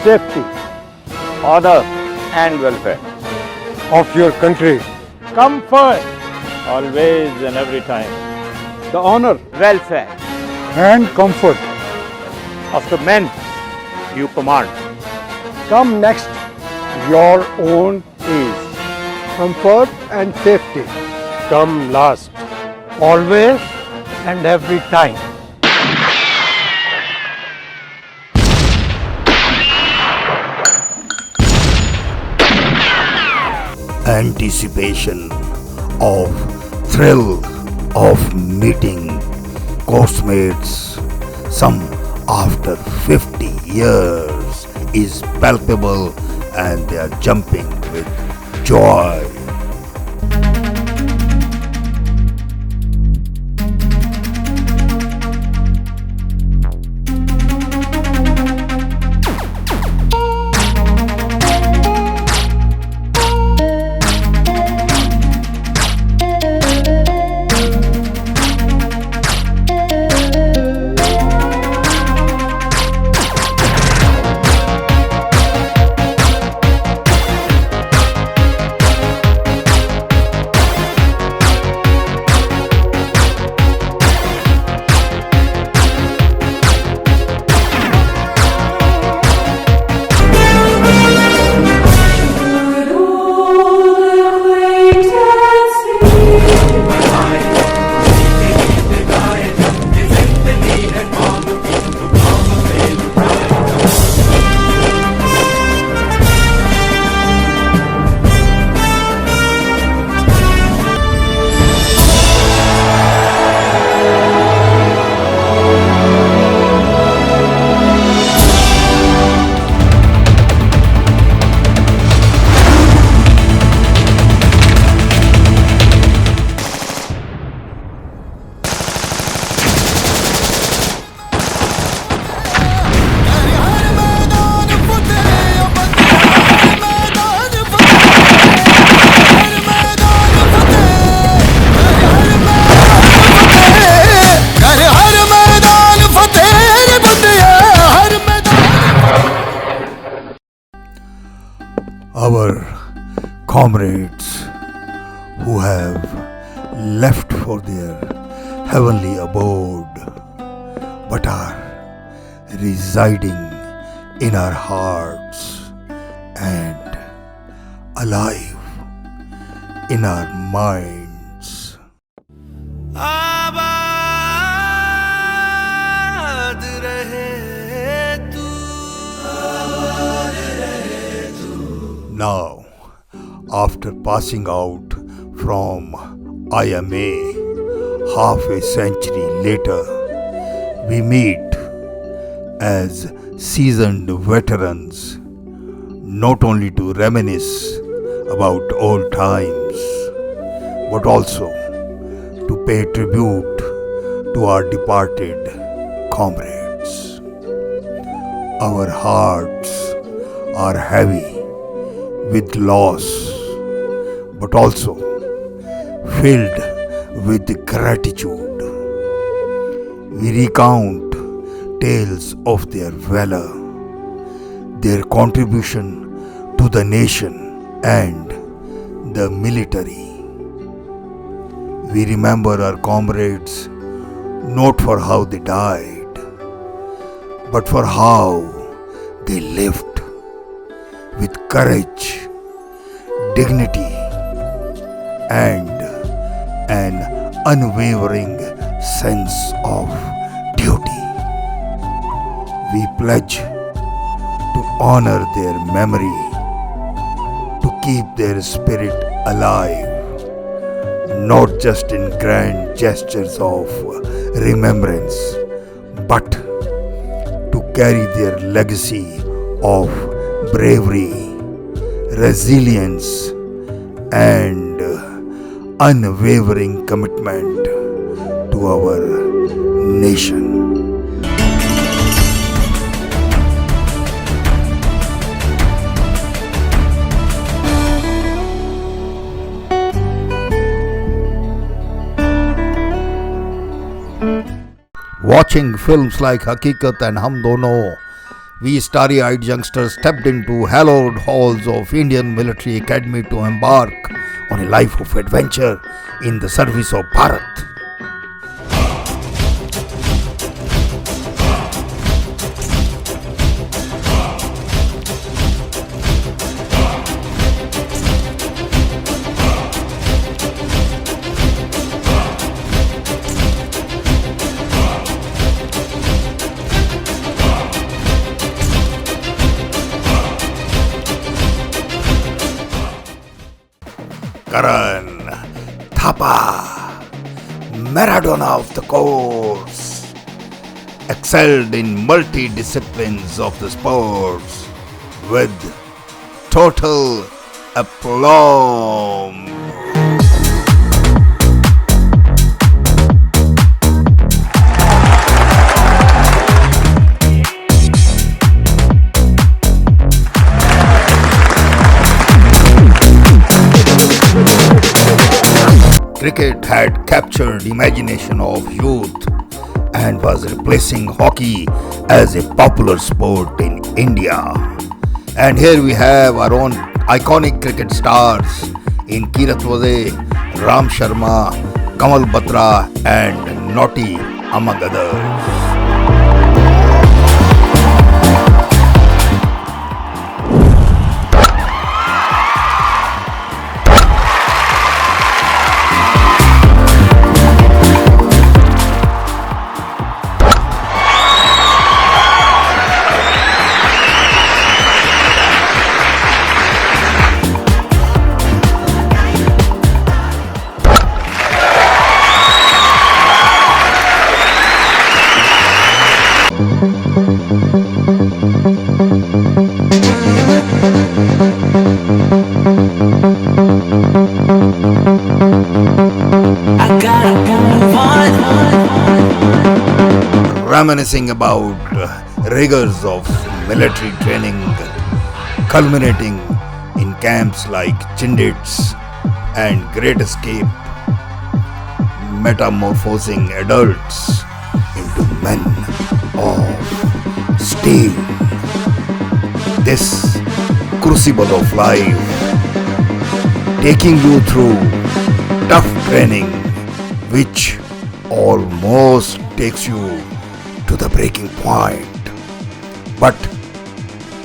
safety honor and welfare, of your country, comfort always and every time, the honor welfare and comfort of the men you command. come next. Your own ease, comfort and safety come last, always and every time. Anticipation of thrill of meeting course mates, some after 50 years, is palpable and they are jumping with joy. Our comrades who have left for their heavenly abode but are residing in our hearts and alive in our minds. Now, after passing out from IMA half a century later, we meet as seasoned veterans, not only to reminisce about old times, but also to pay tribute to our departed comrades. Our hearts are heavy with loss, but also filled with gratitude. We recount tales of their valor, their contribution to the nation and the military. We remember our comrades not for how they died, but for how they lived with courage, dignity, and an unwavering sense of duty. We pledge to honor their memory, to keep their spirit alive, not just in grand gestures of remembrance, but to carry their legacy of bravery, resilience, and unwavering commitment to our nation. Watching films like Hakikat and Hum Dono, we starry-eyed youngsters stepped into hallowed halls of Indian Military Academy to embark on a life of adventure in the service of Bharat. Karan, Thapa, Maradona of the course, excelled in multi-disciplines of the sports with total aplomb. Cricket had captured imagination of youth and was replacing hockey as a popular sport in India. And here we have our own iconic cricket stars in Kiratwade, Ram Sharma, Kamal Batra and Naughty among others. Reminiscing about rigors of military training, culminating in camps like Chindits and Great Escape, metamorphosing adults into men of steel. This crucible of life, taking you through tough training, which almost takes you to the breaking point, but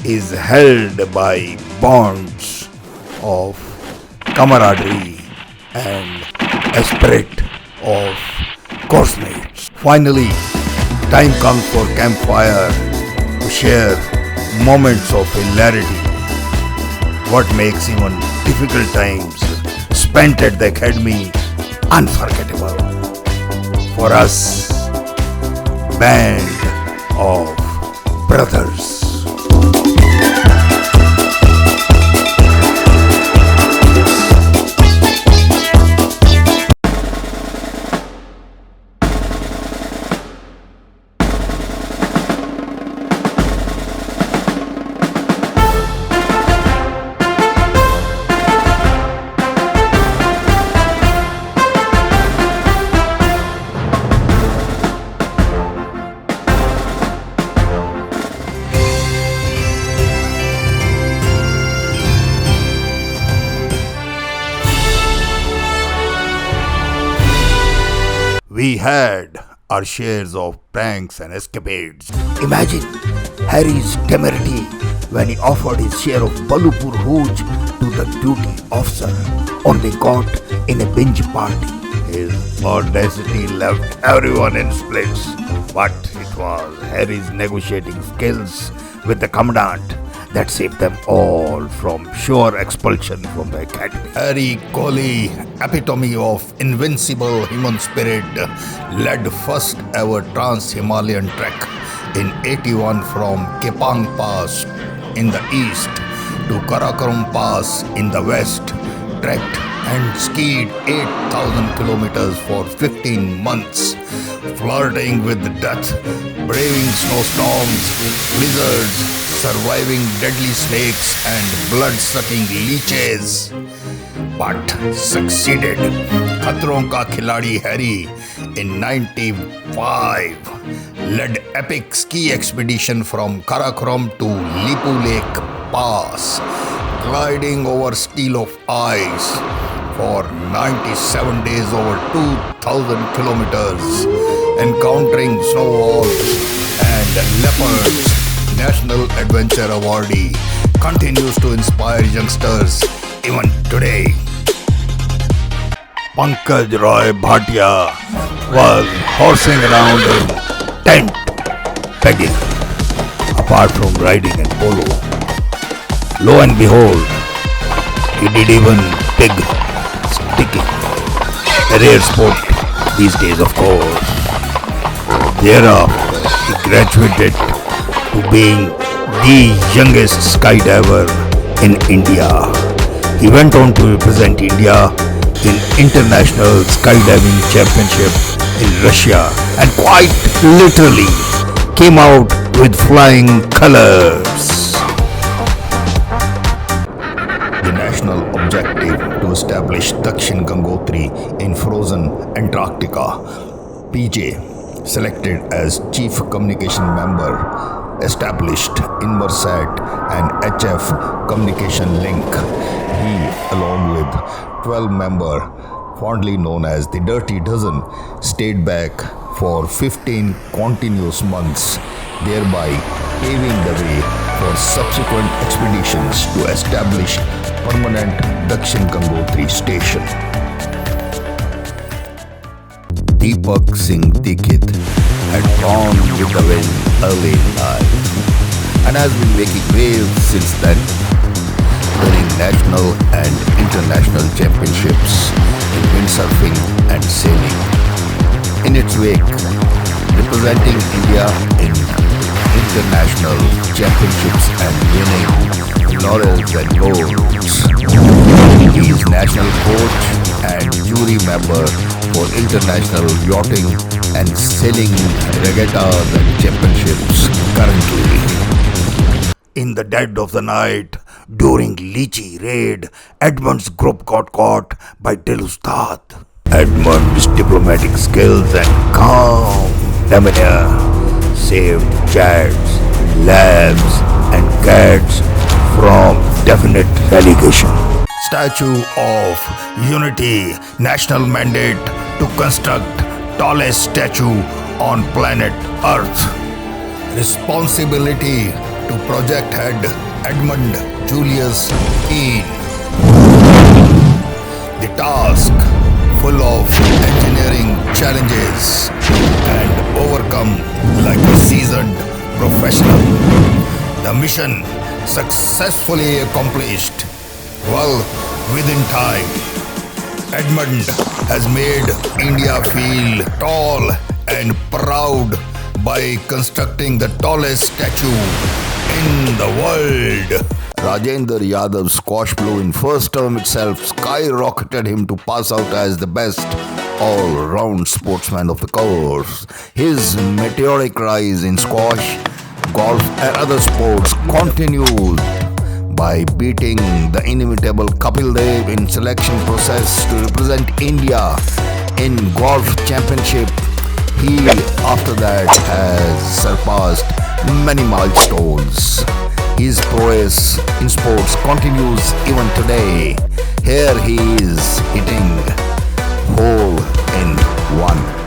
is held by bonds of camaraderie and esprit of course mates. Finally, time comes for campfire to share moments of hilarity. What makes even difficult times spent at the academy unforgettable. For us, band of brothers. We had our shares of pranks and escapades. Imagine Harry's temerity when he offered his share of Balupur Hooch to the duty officer, only got in a binge party. His audacity left everyone in splits, but it was Harry's negotiating skills with the commandant that saved them all from sure expulsion from the academy. Harry Kohli, epitome of invincible human spirit, led first ever trans-Himalayan trek in 81 from Kepang Pass in the east to Karakoram Pass in the west, trekked and skied 8,000 kilometers for 15 months, flirting with death, braving snowstorms, blizzards, surviving deadly snakes and blood-sucking leeches, but succeeded. Khatron Ka Khiladi Harry in 95 led epic ski expedition from Karakoram to Lipu Lake Pass, gliding over steel of ice for 97 days over 2,000 kilometers, encountering snow wolves and leopards. National Adventure Awardee continues to inspire youngsters even today. Pankaj Roy Bhatia was horsing around in tent pegging, apart from riding and polo. Lo and behold, he did even pig sticking, a rare sport these days, of course. Thereafter, he graduated to being the youngest skydiver in India. He went on to represent India in International Skydiving Championship in Russia and quite literally came out with flying colors. The national objective to establish Dakshin Gangotri in frozen Antarctica. PJ, selected as Chief Communication Member, established Inmarsat and HF Communication Link. He, along with 12 members, fondly known as the Dirty Dozen, stayed back for 15 continuous months, thereby paving the way for subsequent expeditions to establish permanent Dakshin Gangotri station. Deepak Singh Dikshit had gone with the wind early in life and has been making waves since then, winning national and international championships in windsurfing and sailing. In its wake, representing India in international championships and winning laurels and golds. He is national coach and jury member for international yachting and sailing regattas and championships currently. In the dead of the night, during Lychee raid, Edmund's group got caught by Delustad. Edmund's diplomatic skills and calm demeanor saved chads, labs and cats from definite relegation. Statue of Unity, national mandate to construct tallest statue on planet Earth. Responsibility to project head Edmund Julius Keane. The task full of engineering challenges and overcome like a seasoned professional. The mission successfully accomplished well within time. Edmund has made India feel tall and proud by constructing the tallest statue in the world. Rajendra Yadav's squash blow in first term itself skyrocketed him to pass out as the best all-round sportsman of the course. His meteoric rise in squash, golf and other sports continued by beating the inimitable Kapil Dev in selection process to represent India in golf championship. He after that has surpassed many milestones. His prowess in sports continues even today. Here he is hitting hole in one.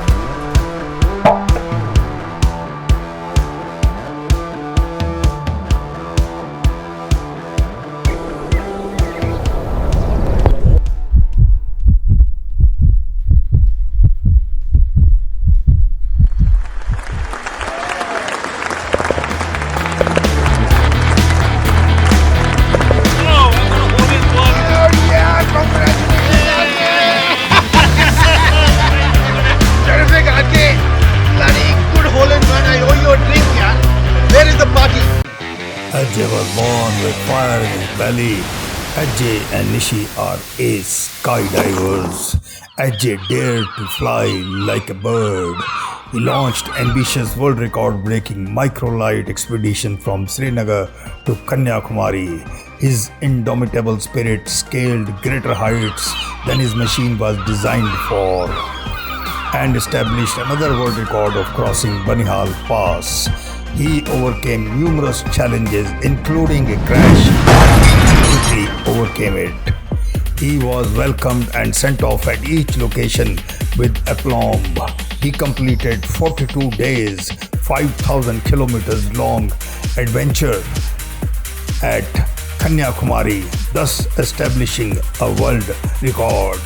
Ajay was born with fire in his belly. Ajay and Nishi are ace skydivers. Ajay dared to fly like a bird. He launched ambitious world record-breaking microlight expedition from Srinagar to Kanyakumari. His indomitable spirit scaled greater heights than his machine was designed for. and established another world record of crossing Banihal Pass. He overcame numerous challenges, including a crash, and quickly overcame it. He was welcomed and sent off at each location with aplomb. He completed 42 days, 5,000 kilometers long adventure at Kanyakumari, thus establishing a world record.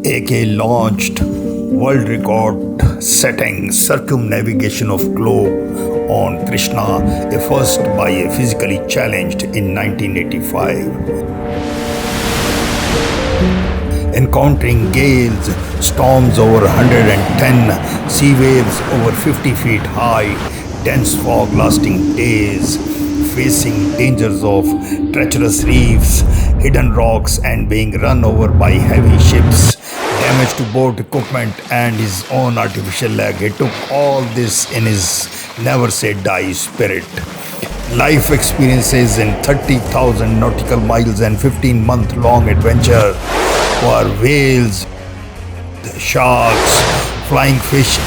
AK launched world record setting circumnavigation of globe on Krishna, a first by a physically challenged in 1985. Encountering gales, storms over 110, sea waves over 50 feet high, dense fog lasting days, facing dangers of treacherous reefs, hidden rocks and being run over by heavy ships, damage to boat equipment and his own artificial leg. He took all this in his never say die spirit. Life experiences in 30,000 nautical miles and 15-month-long adventure for whales, sharks, flying fish,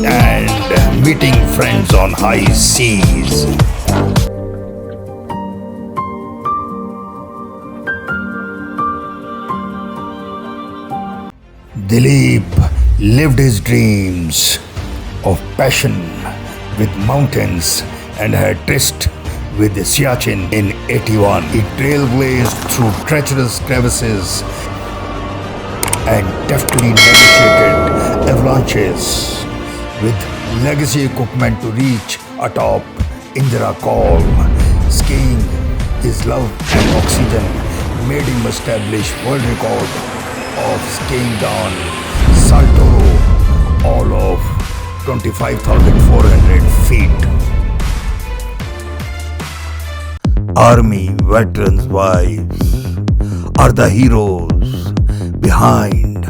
and meeting friends on high seas. Dilip lived his dreams of passion with mountains and had tryst with the Siachen in 81. He trailblazed through treacherous crevices and deftly negotiated avalanches with legacy equipment to reach atop Indira Col. Skiing, his love and oxygen made him establish world record of skiing down Saltoro, all of 25,400 feet. Army veterans' wives are the heroes behind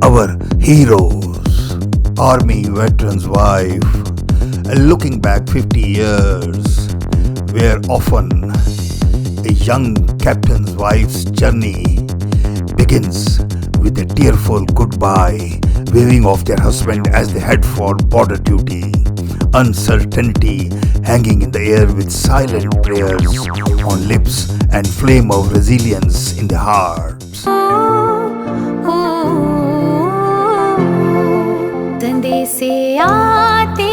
our heroes. Army veterans' wife, looking back 50 years, where often a young captain's wife's journey begins with a tearful goodbye, waving off their husband as they head for border duty. Uncertainty hanging in the air with silent prayers on lips and flame of resilience in their hearts. धंधे से आते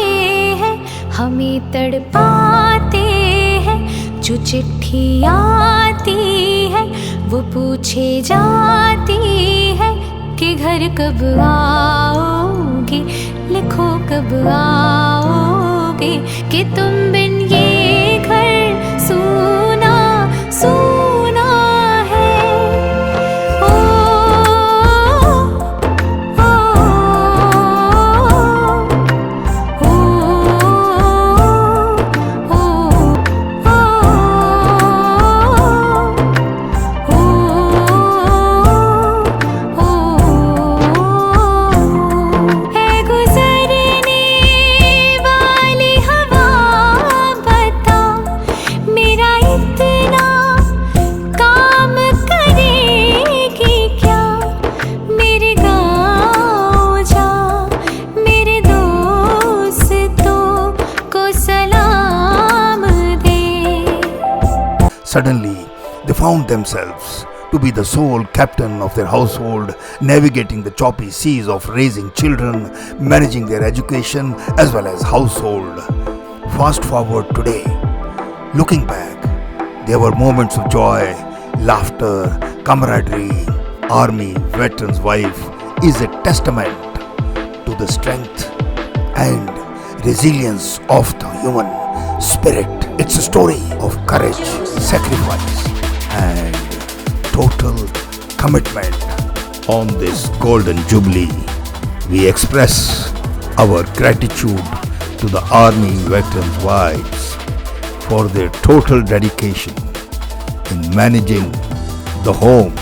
हैं हमें तड़पाते हैं, जो चिट्ठी आती है वो पूछे जाती है कि घर कब आओगे, लिखो कब आओगे, कि तुम बिन ये घर सूना सूना है। ओ, ओ, ओ, ओ, है गुजरने वाली हवा, बता मेरा इतना काम करेगी क्या, मेरे गाँव जा मेरे दोस्तों को सलाम दे। Suddenly, they found themselves to be the sole captain of their household, navigating the choppy seas of raising children, managing their education as well as household. Fast forward today, looking back, there were moments of joy, laughter, camaraderie. Army veteran's wife is a testament to the strength and resilience of the human spirit. It's a story of courage, sacrifice, and total commitment. On this golden jubilee, we express our gratitude to the Army veterans' wives for their total dedication in managing the home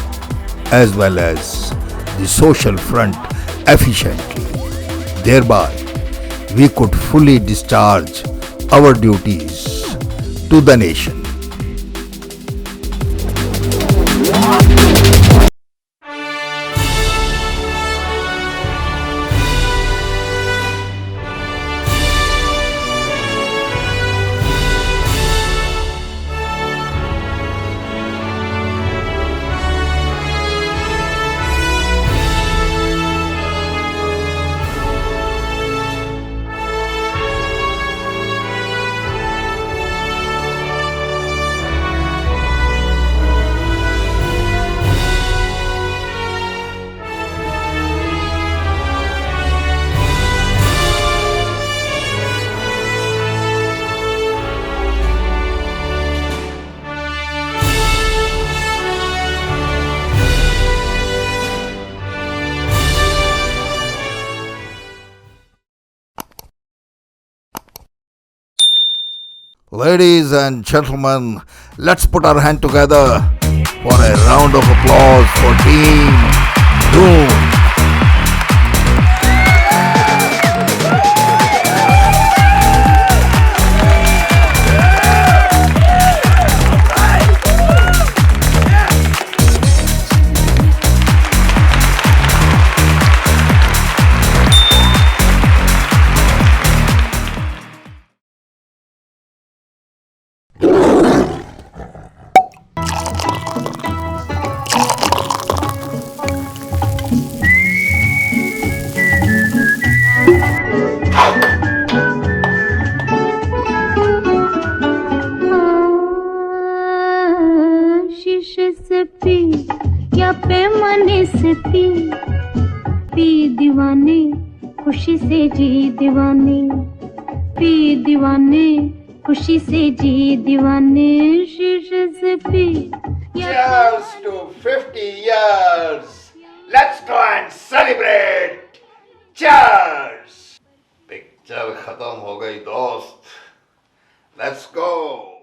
as well as the social front efficiently. Thereby, we could fully discharge our duties to the nation. Ladies and gentlemen, let's put our hand together for a round of applause for Team Doom. शीशे से P या पैमाने से P, P दीवाने खुशी से जी दीवाने, P दीवाने खुशी से जी दीवाने, शीशे से P. Cheers to 50 years. Let's go and celebrate. Cheers. Picture खत्म हो गई दोस्त. Let's go.